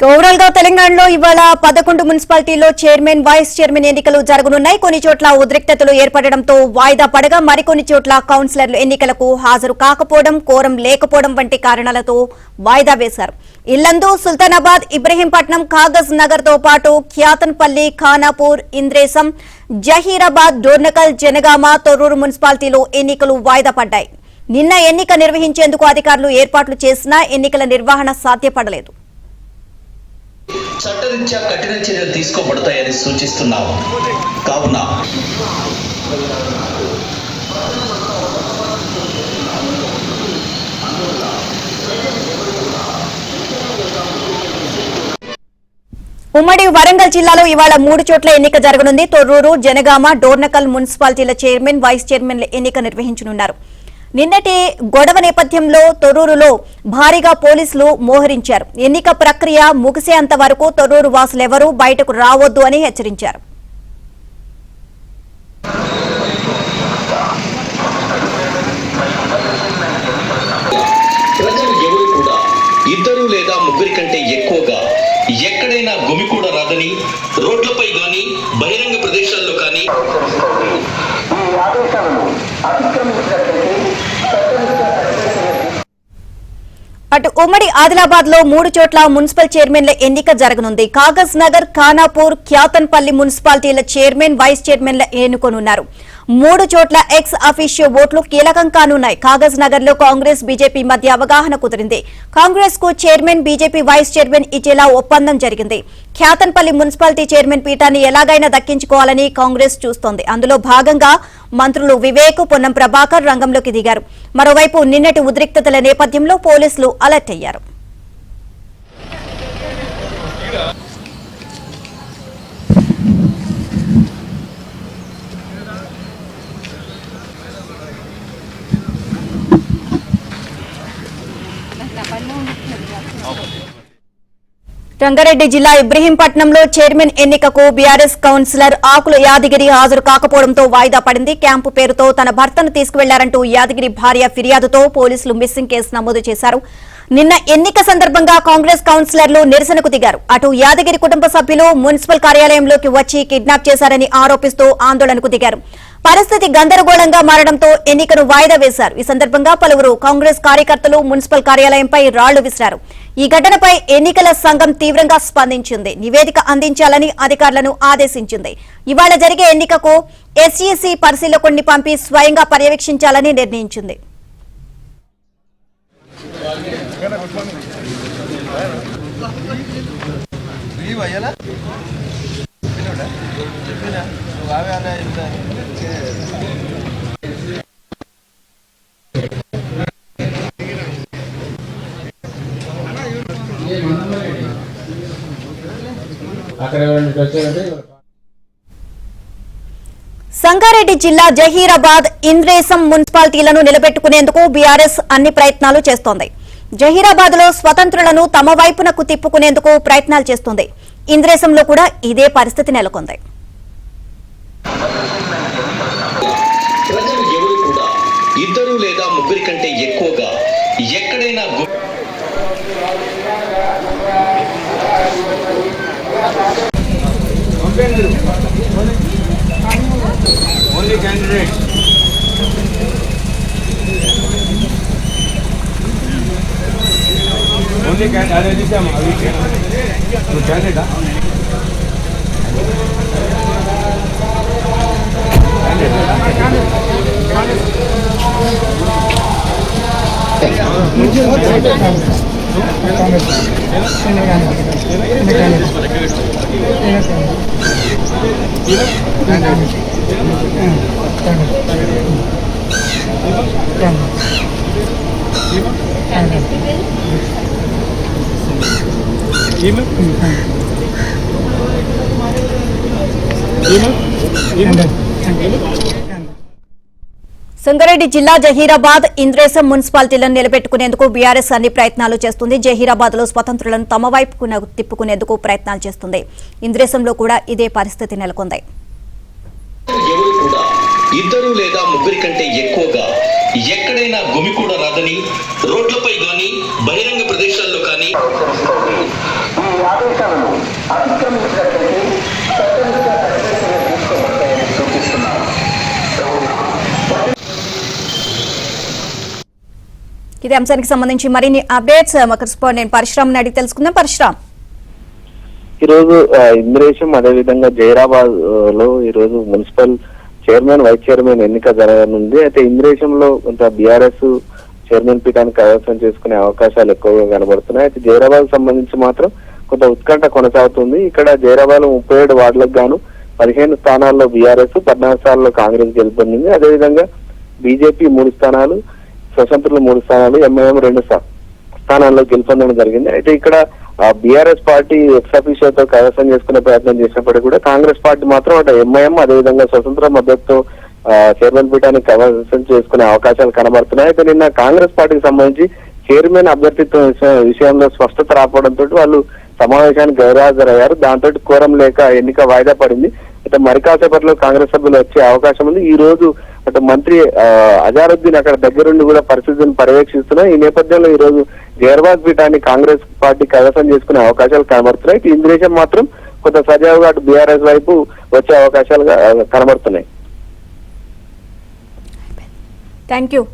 Overall గా తెలంగాణలో ఇవాళ 11 మున్సిపాలిటీల్లో చైర్మన్ వైస్ చైర్మన్ ఎన్నికలు జరగనున్నాయి. కొన్ని చోట్ల ఉద్రిక్తతలు ఏర్పడడంతో వాయిదా పడగా మరికొన్ని చోట్ల కౌన్సిలర్లు ఎన్నికలకు హాజరు కాకపోవడం, కోరం లేకపోవడం వంటి కారణాలతో వాయిదా వేశారు. ఇల్లందు, సుల్తానాబాద్, ఇబ్రహీంపట్నం, కాగజ్ నగర్ తో పాటు ఖ్యాతన్పల్లి, ఖానాపూర్, ఇంద్రేసం, జహీరాబాద్, డోర్నకల్, జనగామ, తొర్రూరు మున్సిపాలిటీలో ఎన్నికలు వాయిదా పడ్డాయి. నిన్న ఎన్నిక నిర్వహించేందుకు అధికారులు ఏర్పాట్లు చేసినా ఎన్నికల నిర్వహణ సాధ్యపడలేదు. చట్టరీత్యా కఠిన చర్యలు తీసుకోబడతాయని సూచిస్తున్నాము. కావున ఉమ్మడి వరంగల్ జిల్లాలో ఇవాళ 3 చోట్ల ఎన్నిక జరగనుంది. తొర్రూరు, జనగామ, డోర్నకల్ మున్సిపాలిటీల చైర్మన్, వైస్ చైర్మన్ల ఎన్నిక నిర్వహించనున్నారు. నిన్నటి గొడవ నేపథ్యంలో తొర్రూరులో భారీగా పోలీసులు మోహరించారు. ఎన్నిక ప్రక్రియ ముగిసేంత వరకు తొర్రూరు వాసులెవరూ బయటకు రావద్దు అని హెచ్చరించారు. ప్రజలు ఎవరు కూడా ఇద్దరు లేదా ముగ్గురి కంటే ఎక్కువగా ఎక్కడైనా గుమి కూడా రాదని, రోడ్లపై గాని బహిరంగ ప్రదేశాల్లో కానీ అటు ఉమ్మడి ఆదిలాబాద్ లో 3 చోట్ల మున్సిపల్ చైర్మన్ల ఎన్నిక జరగనుంది. కాగజ్ నగర్, ఖానాపూర్, ఖ్యాతన్పల్లి మున్సిపాలిటీల చైర్మన్, వైస్ చైర్మన్ల ఎన్నుకోనున్నారు. 3 చోట్ల ఎక్స్ అఫీషియో ఓట్లు కీలకం కానున్నాయి. కాగజ్ నగర్ లో కాంగ్రెస్, బీజేపీ మధ్య అవగాహన కుదిరింది. కాంగ్రెస్ కు చైర్మన్, బీజేపీ వైస్ చైర్మన్ ఇచ్చేలా ఒప్పందం జరిగింది. ఖ్యాతన్పల్లి మున్సిపాలిటీ చైర్మన్ పీఠాన్ని ఎలాగైనా దక్కించుకోవాలని కాంగ్రెస్ చూస్తోంది. అందులో భాగంగా మంత్రులు వివేక్, పొన్నం ప్రభాకర్ రంగంలోకి దిగారు. మరోవైపు నిన్నటి ఉద్రిక్తతల నేపథ్యంలో పోలీసులు అలర్ట్ అయ్యారు. రంగారెడ్డి జిల్లా ఇబ్రహీంపట్నంలో చైర్మన్ ఎన్నికకు బీఆర్ఎస్ కౌన్సిలర్ ఆకుల యాదగిరి హాజరు కాకపోవడంతో వాయిదా పడింది. క్యాంపు పేరుతో తన భర్తను తీసుకువెళ్లారంటూ యాదగిరి భార్య ఫిర్యాదుతో పోలీసులు మిస్సింగ్ కేసు నమోదు చేశారు. నిన్న ఎన్నిక సందర్భంగా కాంగ్రెస్ కౌన్సిలర్లు నిరసనకు దిగారు. అటు యాదగిరి కుటుంబ సభ్యులు మున్సిపల్ కార్యాలయంలోకి వచ్చి కిడ్నాప్ చేశారని ఆరోపిస్తూ ఆందోళనకు దిగారు. పరిస్థితి గందరగోళంగా మారడంతో ఎన్నికను వాయిదా వేశారు. ఈ సందర్భంగా పలువురు కాంగ్రెస్ కార్యకర్తలు మున్సిపల్ కార్యాలయంపై రాళ్లు విసిరారు. ఈ ఘటనపై ఎన్నికల సంఘం తీవ్రంగా స్పందించింది. నివేదిక అందించాలని అధికారులను ఆదేశించింది. ఇవాళ జరిగే ఎన్నికకు ఎస్ఈసీ పరిశీలకుడిని పంపి స్వయంగా పర్యవేక్షించాలని నిర్ణయించింది. సంగారెడ్డి జిల్లా జహీరాబాద్, ఇంద్రేసం మున్సిపాలిటీలను నిలబెట్టుకునేందుకు బీఆర్ఎస్ అన్ని ప్రయత్నాలు చేస్తోంది. జహీరాబాద్ లో స్వతంత్రులను తమ వైపునకు తిప్పుకునేందుకు ప్రయత్నాలు చేస్తోంది. ఇంద్రేసంలో కూడా ఇదే పరిస్థితి నెలకొంది. ప్రజలు ఎవరు కూడా ఇద్దరు లేదా ముగ్గురి కంటే ఎక్కువగా ఎక్కడైనా only candidate only candidate are this am no candidate Sangareddy జిల్లా జహీరాబాద్, ఇంద్రేసం మున్సిపాలిటీలను నిలబెట్టుకునేందుకు బీఆర్ఎస్ అన్ని ప్రయత్నాలు చేస్తుంది. జహీరాబాద్ లో స్వతంత్రులను తమ వైపు తిప్పుకునేందుకు ప్రయత్నాలు చేస్తుంది. ఇంద్రేసంలో కూడా ఇదే పరిస్థితి నెలకొంది. ఇద్దరు లేదా ముగ్గురి కంటే ఎక్కువగా ఎక్కడైనా గుమి కూడా రాదని, రోడ్లపై గాని బహిరంగ ప్రదేశాల్లో కానీ ఆదేశాలను అతిక్రమించినట్లయితే చట్టరీత్యా కఠిన చర్యలు తీసుకోబడతాయని సూచిస్తున్నారు. ఇదే అంశానికి సంబంధించి మరిన్ని అప్డేట్స్ మా కరెస్పాండెంట్ పరశురామ్ అడిగి తెలుసుకుందాం. పరశురామ్, ఈరోజు ఇంద్రేశం అదేవిధంగా జైరాబాద్ లో ఈరోజు మున్సిపల్ చైర్మన్ వైస్ చైర్మన్ ఎన్నిక జరగనుంది. అయితే ఇంద్రేశంలో కొంత బీఆర్ఎస్ చైర్మన్ పీఠానికి కైవసం చేసుకునే అవకాశాలు ఎక్కువగా కనబడుతున్నాయి. అయితే జైరాబాద్ సంబంధించి మాత్రం కొంత ఉత్కంఠ కొనసాగుతుంది. ఇక్కడ జైరాబాద్ 37 వార్డులకు గాను 15 స్థానాల్లో బీఆర్ఎస్, 14 స్థానాల్లో కాంగ్రెస్ గెలుపొందింది. అదేవిధంగా బీజేపీ 3 స్థానాలు, స్వతంత్రులు 3 స్థానాలు, ఎంఐఎం 2 స్థానాల్లో గెలుపొందడం జరిగింది. అయితే ఇక్కడ బీఆర్ఎస్ పార్టీ ఎక్స్ అఫీషియోతో కైవసం చేసుకునే ప్రయత్నం చేసినప్పటికీ కూడా కాంగ్రెస్ పార్టీ మాత్రం అటు ఎంఐఎం అదేవిధంగా స్వతంత్ర మద్దతుతో చైర్మన్ పీఠానికి కైవసం చేసుకునే అవకాశాలు కనబడుతున్నాయి. అయితే నిన్న కాంగ్రెస్ పార్టీకి సంబంధించి చైర్మన్ అభ్యర్థిత్వం విషయంలో స్పష్టత రాకపోవడంతో వాళ్ళు సమావేశానికి గైర్హాజరయ్యారు. దాంతో కోరం లేక ఎన్నిక వాయిదా పడింది. అయితే మరి కాసేపట్లో కాంగ్రెస్ సభ్యులు వచ్చే అవకాశం ఉంది. ఈ రోజు అటు మంత్రి అజారుద్దీన్ అక్కడ దగ్గరుండి కూడా పరిస్థితిని పర్యవేక్షిస్తున్నారు. ఈ నేపథ్యంలో ఈ రోజు జైరాబాద్ పీఠాన్ని కాంగ్రెస్ పార్టీ కైవసం చేసుకునే అవకాశాలు కనబడుతున్నాయి. ఇంద్రేశం మాత్రం కొంత సజావుగా అటు బీఆర్ఎస్ వైపు వచ్చే అవకాశాలు కనబడుతున్నాయి. Thank you.